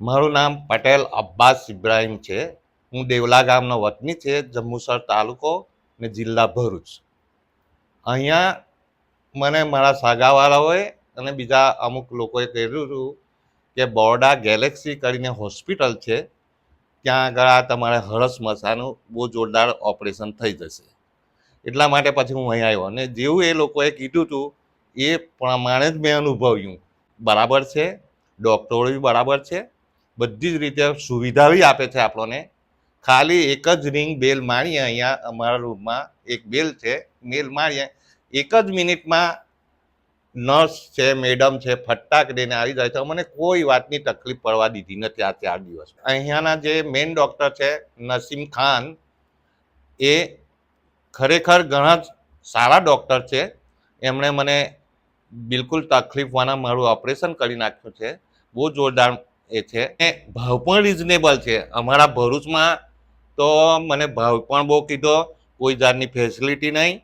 મારું નામ પટેલ અબ્બાસ ઇબ્રાહીમ છે. હું દેવલા ગામનો વતની છે, જંબુસર તાલુકો ને જિલ્લા ભરૂચ. અહીંયા મને મારા સગાવાળાઓએ અને બીજા અમુક લોકોએ કહેલું હતું કે બોર્ડા ગેલેક્સી કરીને હોસ્પિટલ છે, ત્યાં આગળ આ તમારે હરસ મસાનું બહુ જોરદાર ઓપરેશન થઈ જશે. એટલા માટે પછી હું અહીં આવ્યો અને જેવું એ લોકોએ કીધું હતું એ પ્રમાણે જ મેં અનુભવ્યું. બરાબર છે, ડૉક્ટરો બી બરાબર છે, બધી જ રીતે સુવિધા બી આપે છે આપણને. ખાલી એક જ રિંગ બેલ મારીએ, અહીંયા અમારા રૂમમાં એક બેલ છે, બેલ મારીએ 1 જ મિનિટમાં નર્સ છે, મેડમ છે, ફટાક દઈને આવી જાય છે. અમને કોઈ વાતની તકલીફ પડવા દીધી નથી આ 4 દિવસ. અહીંયાના જે મેઇન ડૉક્ટર છે નસીમ ખાન, એ ખરેખર ઘણા જ સારા ડૉક્ટર છે. એમણે મને બિલકુલ તકલીફવાળા મારું ઓપરેશન કરી નાખ્યું છે. બહુ જોરદાર એ છે એ ભાવ પણ રિઝનેબલ છે. અમારા ભરૂચમાં તો મને ભાવ પણ બહુ કીધો, કોઈ જાતની ફેસિલિટી નહીં.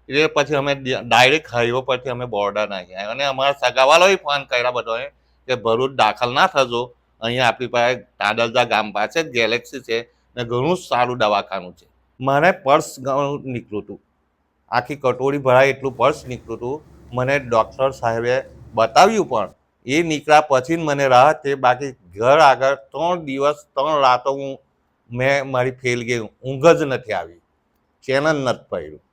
એટલે પછી અમે ડાયરેક્ટ હાઈવે પરથી અમે બોર્ડર નાખી આવ્યા અને અમારા સગાવાળાએ ફોન કર્યા બધાએ કે ભરૂચ દાખલ ના થજો, અહીંયા આપણી પાસે તાડલજા ગામ પાસે જ ગેલેક્સી છે ને ઘણું સારું દવાખાનું છે. મારે પર્સ ઘણું નીકળ્યું હતું, આખી કટોરી ભરાય એટલું પર્સ નીકળ્યું હતું. મને ડૉક્ટર સાહેબે બતાવ્યું પણ એ નીકળ્યા પછી મને રાહત છે. બાકી ઘર આગળ 3 દિવસ 3 રાતો મેં મારી ફેલ ગઈ, ઊંઘ જ નથી આવી, ચેન જ નથી પડ્યું.